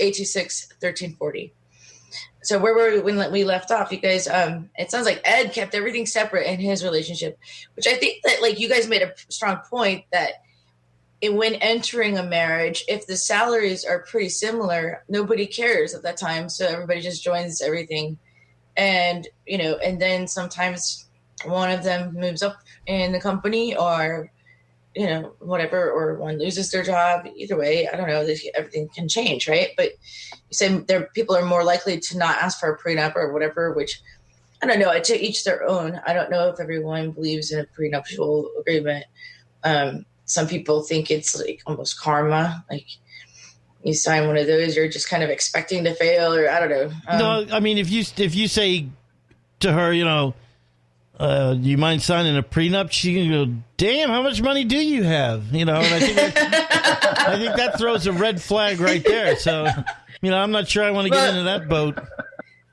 826-1340. So where were we when we left off? You guys, it sounds like Ed kept everything separate in his relationship, which I think that like you guys made a strong point that when entering a marriage, if the salaries are pretty similar, nobody cares at that time. So everybody just joins everything. And, and then sometimes one of them moves up in the company or, whatever, or one loses their job. Either way, I don't know, everything can change, right? But you said people are more likely to not ask for a prenup or whatever, which I don't know, to each their own. I don't know if everyone believes in a prenuptial agreement. Some people think it's like almost karma, like you sign one of those, you're just kind of expecting to fail, or I don't know. No, I mean, if you say to her, do you mind signing a prenup? She can go, damn, how much money do you have? And I think that throws a red flag right there. So, I'm not sure I want to get into that boat.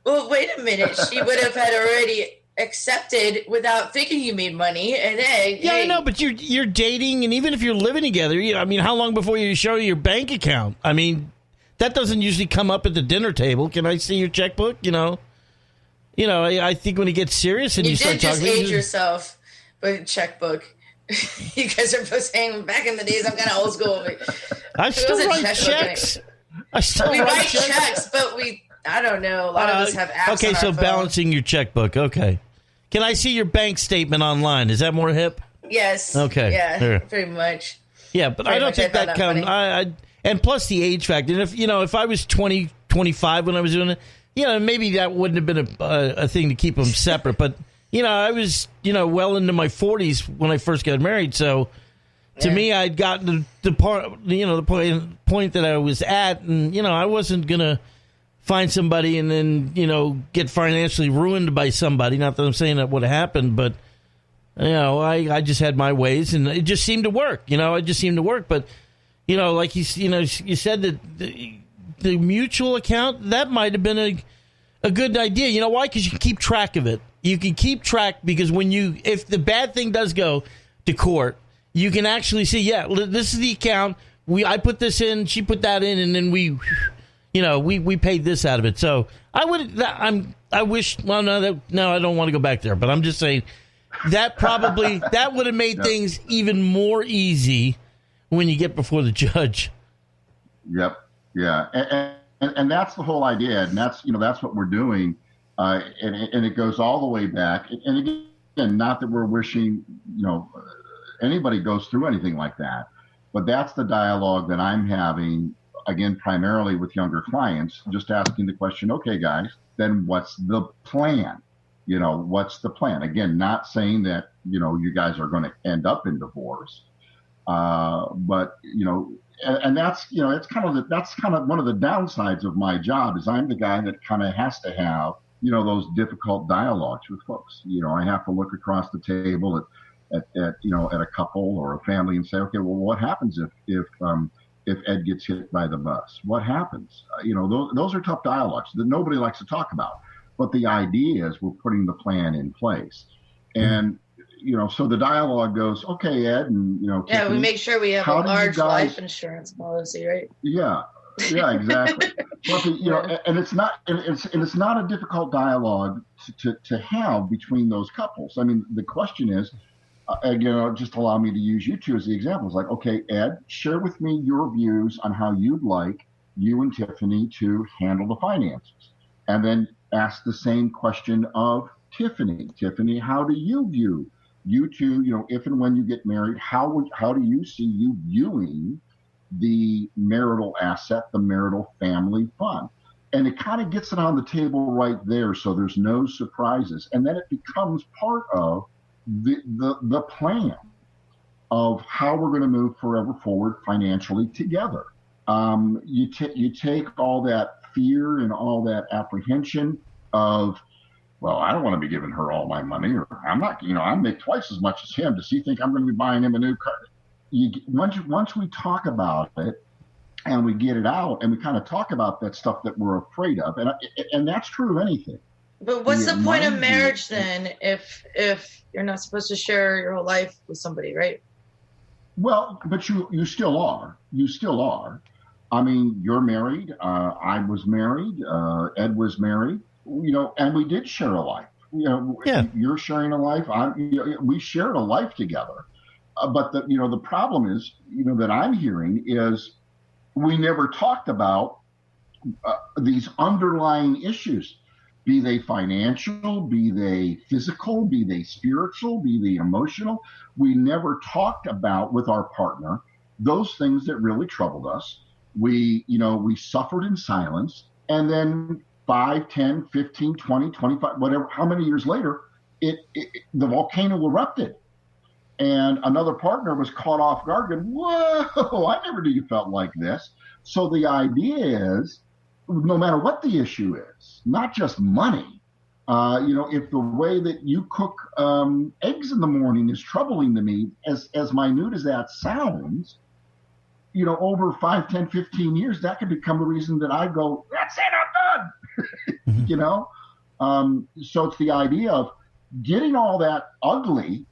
Well, wait a minute. She would have had already accepted without thinking you made money, and then I know, but you're dating, and even if you're living together, how long before you show your bank account? I mean, that doesn't usually come up at the dinner table. Can I see your checkbook? I think when it gets serious and you start talking, you did just age yourself, but checkbook. You guys are both saying back in the days, I'm kind of old school. But I still write checks. We write checks, but I don't know. A lot of us have apps. Okay, on our so phone. Balancing your checkbook. Okay. Can I see your bank statement online? Is that more hip? Yes. Okay. Yeah, Here. pretty much. Yeah, but I don't think that counts. And plus the age factor. And if I was 20, 25 when I was doing it, maybe that wouldn't have been a thing to keep them separate. But, I was, well into my 40s when I first got married. So to me, I'd gotten the part, the point that I was at. And, I wasn't going to find somebody and then, get financially ruined by somebody. Not that I'm saying that would have happened, but, I just had my ways and it just seemed to work. It just seemed to work. But, like you said that the mutual account, that might have been a good idea. You know why? Because you can keep track of it. You can keep track because if the bad thing does go to court, you can actually see, this is the account. I put this in, she put that in, and then we paid this out of it. So I wish. Well, no, I don't want to go back there. But I'm just saying that would have made things even more easy when you get before the judge. Yep. Yeah. And that's the whole idea, and that's what we're doing, and it goes all the way back. And again, not that we're wishing anybody goes through anything like that, but that's the dialogue that I'm having. Again, primarily with younger clients, just asking the question, okay, guys, then what's the plan? What's the plan? Again, not saying that, you guys are going to end up in divorce. But, and that's, that's kind of one of the downsides of my job is I'm the guy that kind of has to have, those difficult dialogues with folks. I have to look across the table at a couple or a family and say, okay, well, what happens if Ed gets hit by the bus? What happens? Those are tough dialogues that nobody likes to talk about. But the idea is we're putting the plan in place. And, so the dialogue goes, okay, Ed, and, Tiffany, we make sure we have a large life insurance policy, right? Yeah, exactly. But and it's not a difficult dialogue to have between those couples. I mean, the question is, just allow me to use you two as the examples. Like, okay, Ed, share with me your views on how you'd like you and Tiffany to handle the finances. And then ask the same question of Tiffany. Tiffany, how do you view you two, if and when you get married, how do you see you viewing the marital asset, the marital family fund? And it kind of gets it on the table right there, so there's no surprises. And then it becomes part of the plan of how we're going to move forever forward financially together. You take all that fear and all that apprehension of, well, I don't want to be giving her all my money, or I'm not, I make twice as much as him. Does he think I'm going to be buying him a new car? Once we talk about it and we get it out and we kind of talk about that stuff that we're afraid of, and that's true of anything. But what's the point of marriage then if you're not supposed to share your whole life with somebody, right? Well, but you still are. You still are. I mean, you're married. I was married. Ed was married. And we did share a life. You're sharing a life. We shared a life together. But the problem is, that I'm hearing is we never talked about these underlying issues, be they financial, be they physical, be they spiritual, be they emotional. We never talked about with our partner those things that really troubled us. We suffered in silence, and then 5, 10, 15, 20, 25, whatever, how many years later, the volcano erupted. And another partner was caught off guard and, whoa, I never knew you felt like this. So the idea is, no matter what the issue is, not just money, if the way that you cook eggs in the morning is troubling to me, as minute as that sounds, over 5, 10, 15 years, that could become the reason that I go, that's it, I'm done. So it's the idea of getting all that ugly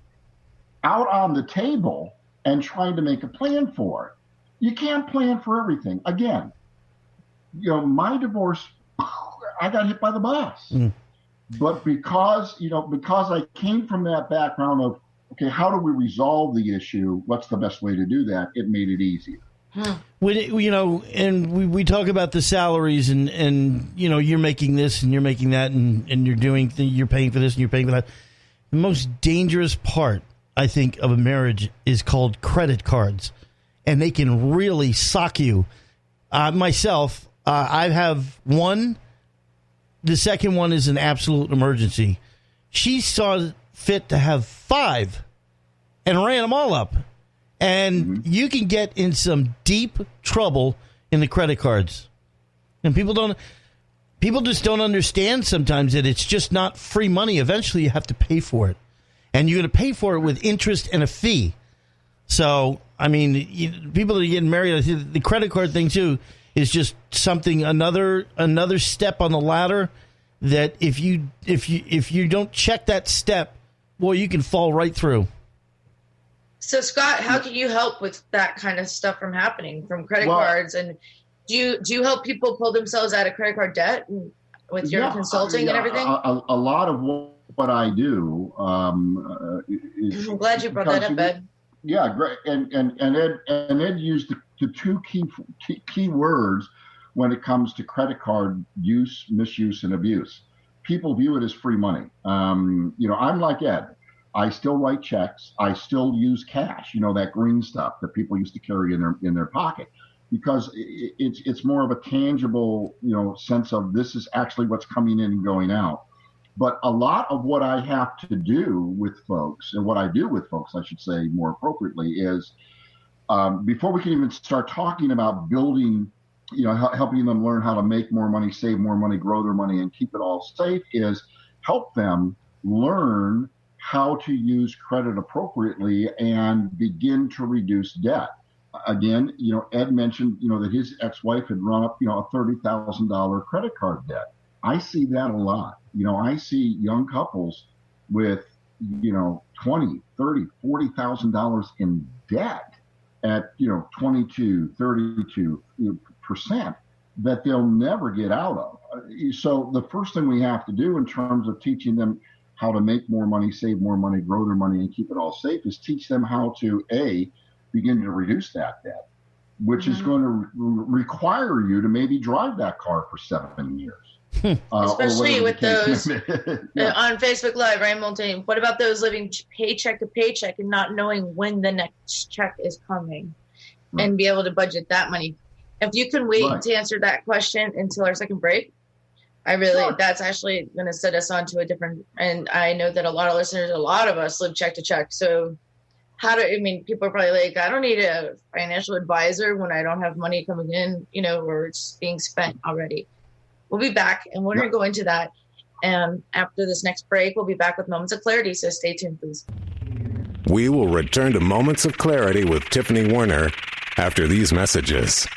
out on the table and trying to make a plan for it. You can't plan for everything. Again, my divorce, I got hit by the bus. But because I came from that background of, okay, how do we resolve the issue? What's the best way to do that? It made it easier. And we talk about the salaries and you're making this and you're making that and you're paying for this and you're paying for that. The most dangerous part, I think, of a marriage is called credit cards, and they can really sock you. Myself, I have one. The second one is an absolute emergency. She saw fit to have 5 and ran them all up. And you can get in some deep trouble in the credit cards. And people just don't understand sometimes that it's just not free money. Eventually you have to pay for it. And you're going to pay for it with interest and a fee. So, I mean, people that are getting married, I think the credit card thing too is just something, another step on the ladder that if you don't check that step, well, you can fall right through. So, Scott, how can you help with that kind of stuff from happening, from credit cards? And do you help people pull themselves out of credit card debt with your consulting and everything? A lot of what I do is... I'm glad you brought that up, Ed. Yeah, great. And Ed used the two key words when it comes to credit card use, misuse, and abuse. People view it as free money. I'm like Ed. I still write checks. I still use cash, that green stuff that people used to carry in their pocket, because it's more of a tangible, sense of this is actually what's coming in and going out. But a lot of what I have to do with folks, and what I do with folks, I should say more appropriately, is before we can even start talking about building, helping them learn how to make more money, save more money, grow their money, and keep it all safe, is help them learn how to use credit appropriately and begin to reduce debt. Again, Ed mentioned, that his ex-wife had run up, a $30,000 credit card debt. I see that a lot. I see young couples with, $20,000, $30,000, $40,000 in debt at, 22, 32% that they'll never get out of. So the first thing we have to do in terms of teaching them how to make more money, save more money, grow their money, and keep it all safe is teach them how to, begin to reduce that debt, which is going to require you to maybe drive that car for 7 years. Especially with those on Facebook Live, right, Moulton? What about those living paycheck to paycheck and not knowing when the next check is coming and be able to budget that money? If you can wait to answer that question until our second break, that's actually going to set us on to a different, and I know that a lot of us live check to check. So people are probably like, I don't need a financial advisor when I don't have money coming in, or it's being spent already. We'll be back, and we're going to go into that. And after this next break, we'll be back with Moments of Clarity. So stay tuned, please. We will return to Moments of Clarity with Tiffany Warner after these messages.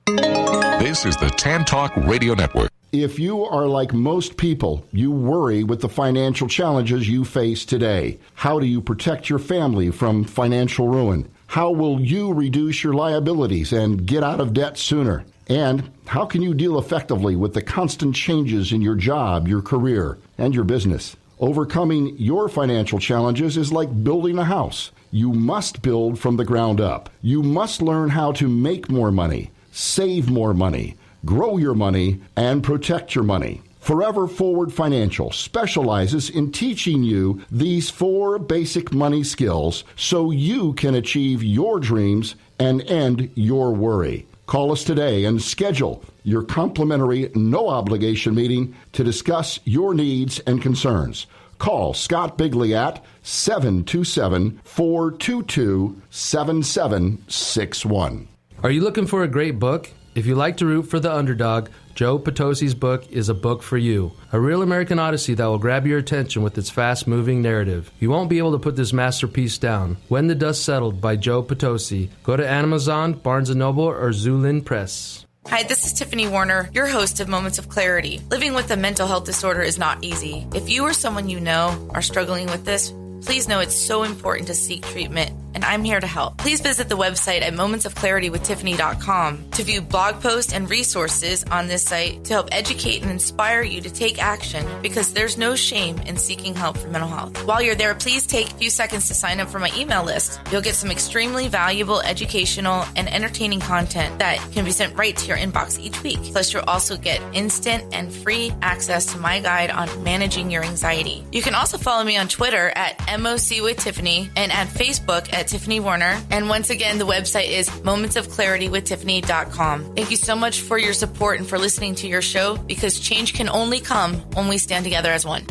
This is the Tan Talk Radio Network. If you are like most people, you worry with the financial challenges you face today. How do you protect your family from financial ruin? How will you reduce your liabilities and get out of debt sooner? And how can you deal effectively with the constant changes in your job, your career, and your business? Overcoming your financial challenges is like building a house. You must build from the ground up. You must learn how to make more money, save more money, grow your money, and protect your money. Forever Forward Financial specializes in teaching you these 4 basic money skills so you can achieve your dreams and end your worry. Call us today and schedule your complimentary no-obligation meeting to discuss your needs and concerns. Call Scott Bigley at 727-422-7761. Are you looking for a great book? If you like to root for the underdog, Joe Potosi's book is a book for you. A real American Odyssey that will grab your attention with its fast-moving narrative. You won't be able to put this masterpiece down. When the Dust Settled by Joe Potosi. Go to Amazon, Barnes & Noble, or Zulin Press. Hi, this is Tiffany Warner, your host of Moments of Clarity. Living with a mental health disorder is not easy. If you or someone you know are struggling with this, please know it's so important to seek treatment, and I'm here to help. Please visit the website at momentsofclaritywithtiffany.com to view blog posts and resources on this site to help educate and inspire you to take action, because there's no shame in seeking help for mental health. While you're there, please take a few seconds to sign up for my email list. You'll get some extremely valuable educational and entertaining content that can be sent right to your inbox each week. Plus, you'll also get instant and free access to my guide on managing your anxiety. You can also follow me on Twitter at MOC with Tiffany and at Facebook at Tiffany Warner. And once again, the website is momentsofclaritywithtiffany.com. Thank you so much for your support and for listening to your show, because change can only come when we stand together as one.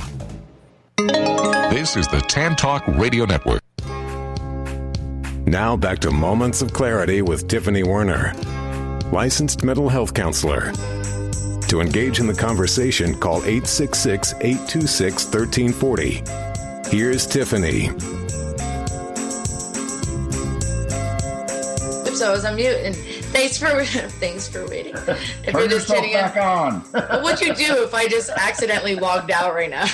This is the Tan Talk Radio Network. Now back to Moments of Clarity with Tiffany Warner, licensed mental health counselor. To engage in the conversation, call 866-826-1340. Here's Tiffany. So I was on mute, and thanks for waiting. If Turn yourself back on. What would you do if I just accidentally logged out right now?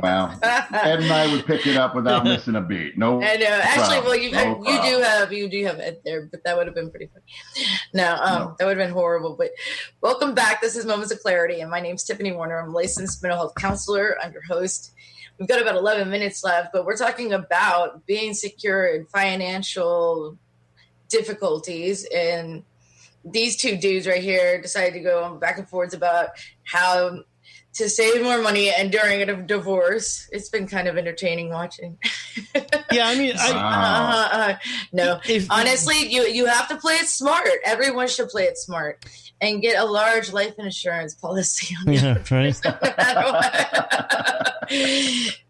Well, Ed and I would pick it up without missing a beat. No, I know. Actually, well, you problem. do have Ed there, but that would have been pretty funny. No, that would have been horrible. But welcome back. This is Moments of Clarity, and my name's Tiffany Warner. I'm a licensed mental health counselor. I'm your host. We've got about 11 minutes left, but we're talking about being secure in financial difficulties, and these two dudes right here decided to go back and forth about how to save more money and during a divorce. It's been kind of entertaining watching. Yeah, I mean, no, honestly, you have to play it smart. Everyone should play it smart and get a large life insurance policy on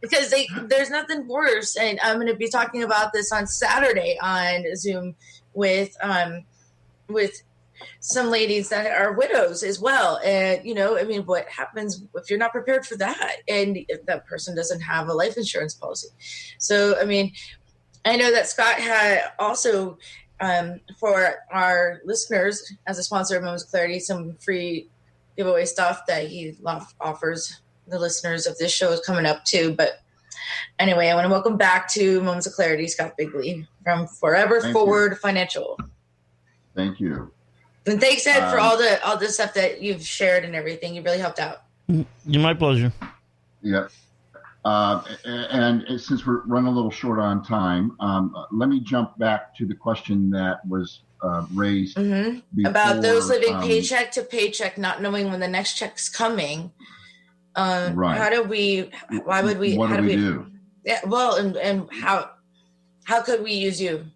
because there's nothing worse. And I'm going to be talking about this on Saturday on Zoom with some ladies that are widows as well. And, I mean, what happens if you're not prepared for that and if that person doesn't have a life insurance policy? So, I mean, I know that Scott had also, for our listeners, as a sponsor of Moments of Clarity, some free giveaway stuff that he offers the listeners of this show is coming up too. But anyway, I want to welcome back to Moments of Clarity, Scott Bigley from Forever Forward Financial. Thank you. And thanks, Ed, for all the stuff that you've shared and everything. You really helped out. My pleasure. Yeah. And since we're running a little short on time, let me jump back to the question that was raised before, about those living paycheck to paycheck, not knowing when the next check's coming. Right. What do we do? Yeah. Well, and how could we use you?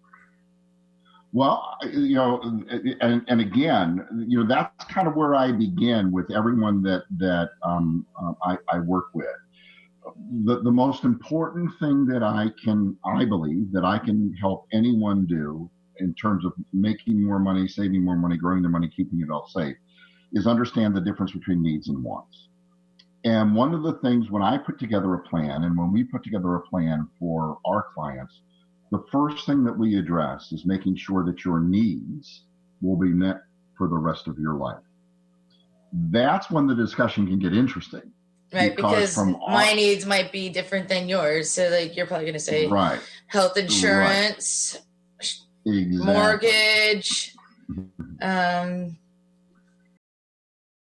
Well, and again, that's kind of where I begin with everyone that I work with. The most important thing that I believe that I can help anyone do in terms of making more money, saving more money, growing their money, keeping it all safe, is understand the difference between needs and wants. And one of the things when I put together a plan, and when we put together a plan for our clients, the first thing that we address is making sure that your needs will be met for the rest of your life. That's when the discussion can get interesting. Right, because my needs might be different than yours. So, you're probably going to say health insurance, Exactly. mortgage,